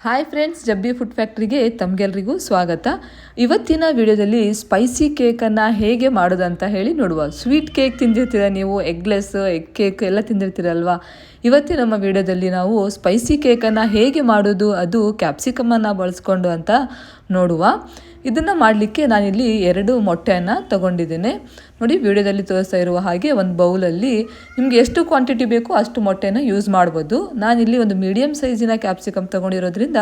Hi friends, ಜಬ್ಬಿ food ಫ್ಯಾಕ್ಟ್ರಿಗೆ ತಮಗೆಲ್ರಿಗೂ ಸ್ವಾಗತ. ಇವತ್ತಿನ ವಿಡಿಯೋದಲ್ಲಿ ಸ್ಪೈಸಿ ಕೇಕನ್ನು ಹೇಗೆ ಮಾಡೋದಂತ ಹೇಳಿ ನೋಡುವ. ಸ್ವೀಟ್ ಕೇಕ್ ತಿಂದಿರ್ತೀರ ನೀವು, ಎಗ್ಲೆಸ್, ಎಗ್ ಕೇಕ್ ಎಲ್ಲ ತಿಂದಿರ್ತೀರಲ್ವಾ. ಇವತ್ತಿನ ನಮ್ಮ ವಿಡಿಯೋದಲ್ಲಿ ನಾವು ಸ್ಪೈಸಿ ಕೇಕನ್ನು ಹೇಗೆ ಮಾಡೋದು, ಅದು ಕ್ಯಾಪ್ಸಿಕಮನ್ನು ಬಳಸ್ಕೊಂಡು ಅಂತ ನೋಡುವ. ಇದನ್ನು ಮಾಡಲಿಕ್ಕೆ ನಾನಿಲ್ಲಿ 2 ಮೊಟ್ಟೆಯನ್ನು ತಗೊಂಡಿದ್ದೇನೆ. ನೋಡಿ, ವಿಡಿಯೋದಲ್ಲಿ ತೋರಿಸ್ತಾ ಇರುವ ಹಾಗೆ ಒಂದು ಬೌಲಲ್ಲಿ ನಿಮಗೆ ಎಷ್ಟು ಕ್ವಾಂಟಿಟಿ ಬೇಕೋ ಅಷ್ಟು ಮೊಟ್ಟೆನ ಯೂಸ್ ಮಾಡ್ಬೋದು. ನಾನಿಲ್ಲಿ ಒಂದು ಮೀಡಿಯಮ್ ಸೈಜಿನ ಕ್ಯಾಪ್ಸಿಕಮ್ ತಗೊಂಡಿರೋದ್ರಿಂದ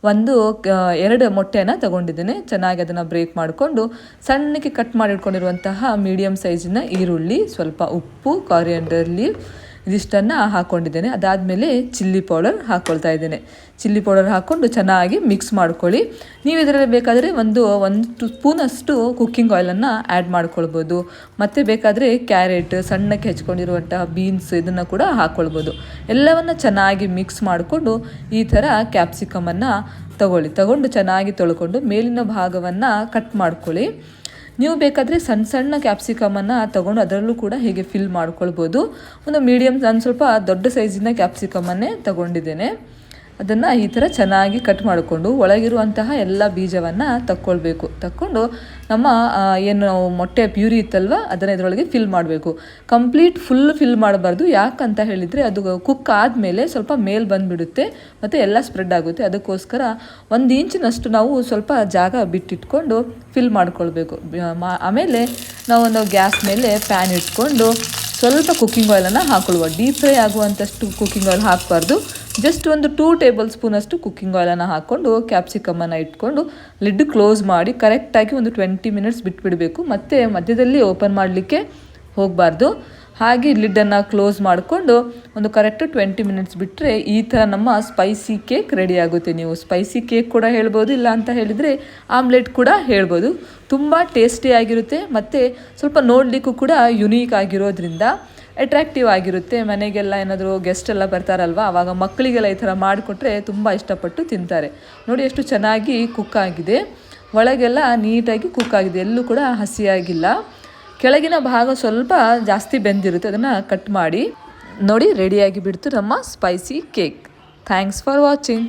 2 ಮೊಟ್ಟೆಯನ್ನು ತಗೊಂಡಿದ್ದೇನೆ. ಚೆನ್ನಾಗಿ ಅದನ್ನು ಬ್ರೇಕ್ ಮಾಡಿಕೊಂಡು ಸಣ್ಣಕ್ಕೆ ಕಟ್ ಮಾಡಿಟ್ಕೊಂಡಿರುವಂತಹ ಮೀಡಿಯಮ್ ಸೈಜಿನ ಈರುಳ್ಳಿ, ಸ್ವಲ್ಪ ಉಪ್ಪು, ಕಾರಿಯಂಡರ್ ಲೀವ್ ಇದಿಷ್ಟನ್ನು ಹಾಕ್ಕೊಂಡಿದ್ದೇನೆ. ಅದಾದಮೇಲೆ ಚಿಲ್ಲಿ ಪೌಡರ್ ಹಾಕ್ಕೊಳ್ತಾ ಇದ್ದೇನೆ. ಚಿಲ್ಲಿ ಪೌಡರ್ ಹಾಕ್ಕೊಂಡು ಚೆನ್ನಾಗಿ ಮಿಕ್ಸ್ ಮಾಡ್ಕೊಳ್ಳಿ. ನೀವು ಇದರಲ್ಲಿ ಬೇಕಾದರೆ ಒಂದು ಸ್ಪೂನಷ್ಟು ಕುಕ್ಕಿಂಗ್ ಆಯಿಲನ್ನು ಆ್ಯಡ್ ಮಾಡ್ಕೊಳ್ಬೋದು. ಮತ್ತು ಬೇಕಾದರೆ ಕ್ಯಾರೆಟ್, ಸಣ್ಣಕ್ಕೆ ಹೆಚ್ಕೊಂಡಿರುವಂತಹ ಬೀನ್ಸ್ ಇದನ್ನು ಕೂಡ ಹಾಕ್ಕೊಳ್ಬೋದು. ಎಲ್ಲವನ್ನು ಚೆನ್ನಾಗಿ ಮಿಕ್ಸ್ ಮಾಡಿಕೊಂಡು ಈ ಥರ ಕ್ಯಾಪ್ಸಿಕಮನ್ನು ತಗೊಂಡು ಚೆನ್ನಾಗಿ ತೊಳ್ಕೊಂಡು ಮೇಲಿನ ಭಾಗವನ್ನು ಕಟ್ ಮಾಡ್ಕೊಳ್ಳಿ. ನೀವು ಬೇಕಾದರೆ ಸಣ್ಣ ಕ್ಯಾಪ್ಸಿಕಮನ್ನು ತಗೊಂಡು ಅದರಲ್ಲೂ ಕೂಡ ಹೀಗೆ ಫಿಲ್ ಮಾಡ್ಕೊಳ್ಬೋದು. ಒಂದು ಮೀಡಿಯಮ್, ನಾನು ಸ್ವಲ್ಪ ದೊಡ್ಡ ಸೈಜಿನ ಕ್ಯಾಪ್ಸಿಕಮನ್ನೇ ತಗೊಂಡಿದ್ದೇನೆ. ಅದನ್ನು ಈ ಥರ ಚೆನ್ನಾಗಿ ಕಟ್ ಮಾಡಿಕೊಂಡು ಒಳಗಿರುವಂತಹ ಎಲ್ಲ ಬೀಜವನ್ನು ತಕ್ಕೊಂಡು ನಮ್ಮ ಏನು ಮೊಟ್ಟೆ ಪ್ಯೂರಿ ಇತ್ತಲ್ವ ಅದನ್ನು ಇದರೊಳಗೆ ಫಿಲ್ ಮಾಡಬೇಕು. ಕಂಪ್ಲೀಟ್ ಫುಲ್ ಫಿಲ್ ಮಾಡಬಾರ್ದು. ಯಾಕಂತ ಹೇಳಿದರೆ ಅದು ಕುಕ್ ಆದಮೇಲೆ ಸ್ವಲ್ಪ ಮೇಲೆ ಬಂದುಬಿಡುತ್ತೆ ಮತ್ತು ಎಲ್ಲ ಸ್ಪ್ರೆಡ್ ಆಗುತ್ತೆ. ಅದಕ್ಕೋಸ್ಕರ 1 ಇಂಚಿನಷ್ಟು ನಾವು ಸ್ವಲ್ಪ ಜಾಗ ಬಿಟ್ಟಿಟ್ಕೊಂಡು ಫಿಲ್ ಮಾಡ್ಕೊಳ್ಬೇಕು. ಆಮೇಲೆ ನಾವು ಗ್ಯಾಸ್ ಮೇಲೆ ಪ್ಯಾನ್ ಇಟ್ಕೊಂಡು ಸ್ವಲ್ಪ ಕುಕ್ಕಿಂಗ್ ಆಯಿಲನ್ನು ಹಾಕೊಳ್ಳುವ. ಡೀಪ್ ಫ್ರೈ ಆಗುವಂಥಷ್ಟು ಕುಕ್ಕಿಂಗ್ ಆಯಿಲ್ ಹಾಕಬಾರ್ದು. ಜಸ್ಟ್ ಒಂದು 2 ಟೇಬಲ್ ಸ್ಪೂನಷ್ಟು ಕುಕ್ಕಿಂಗ್ ಆಯಿಲನ್ನು ಹಾಕ್ಕೊಂಡು ಕ್ಯಾಪ್ಸಿಕಮನ್ನು ಇಟ್ಕೊಂಡು ಲಿಡ್ ಕ್ಲೋಸ್ ಮಾಡಿ ಕರೆಕ್ಟಾಗಿ ಒಂದು 20 ಮಿನಿಟ್ಸ್ ಬಿಟ್ಬಿಡಬೇಕು. ಮತ್ತು ಮಧ್ಯದಲ್ಲಿ ಓಪನ್ ಮಾಡಲಿಕ್ಕೆ ಹೋಗಬಾರ್ದು. ಹಾಗೆ ಲಿಡ್ಡನ್ನು ಕ್ಲೋಸ್ ಮಾಡಿಕೊಂಡು ಒಂದು ಕರೆಕ್ಟ್ 20 ಮಿನಿಟ್ಸ್ ಬಿಟ್ಟರೆ ಈ ಥರ ನಮ್ಮ ಸ್ಪೈಸಿ ಕೇಕ್ ರೆಡಿ ಆಗುತ್ತೆ. ನೀವು ಸ್ಪೈಸಿ ಕೇಕ್ ಕೂಡ ಹೇಳ್ಬೋದು, ಇಲ್ಲ ಅಂತ ಹೇಳಿದರೆ ಆಮ್ಲೆಟ್ ಕೂಡ ಹೇಳ್ಬೋದು. ತುಂಬ ಟೇಸ್ಟಿಯಾಗಿರುತ್ತೆ ಮತ್ತು ಸ್ವಲ್ಪ ನೋಡಲಿಕ್ಕೂ ಕೂಡ ಯುನೀಕ್ ಆಗಿರೋದ್ರಿಂದ ಅಟ್ರಾಕ್ಟಿವ್ ಆಗಿರುತ್ತೆ. ಮನೆಗೆಲ್ಲ ಏನಾದರೂ ಗೆಸ್ಟ್ ಎಲ್ಲ ಬರ್ತಾರಲ್ವ, ಆವಾಗ ಮಕ್ಕಳಿಗೆಲ್ಲ ಈ ಥರ ಮಾಡಿಕೊಟ್ರೆ ತುಂಬ ಇಷ್ಟಪಟ್ಟು ತಿಂತಾರೆ. ನೋಡಿ ಎಷ್ಟು ಚೆನ್ನಾಗಿ ಕುಕ್ ಆಗಿದೆ, ಒಳಗೆಲ್ಲ ನೀಟಾಗಿ ಕುಕ್ ಆಗಿದೆ, ಎಲ್ಲೂ ಕೂಡ ಹಸಿಯಾಗಿಲ್ಲ. ಕೆಳಗಿನ ಭಾಗ ಸ್ವಲ್ಪ ಜಾಸ್ತಿ ಬೆಂದಿರುತ್ತೆ, ಅದನ್ನು ಕಟ್ ಮಾಡಿ ನೋಡಿ. ರೆಡಿಯಾಗಿ ಬಿಡ್ತು ನಮ್ಮ spicy cake. Thanks for watching.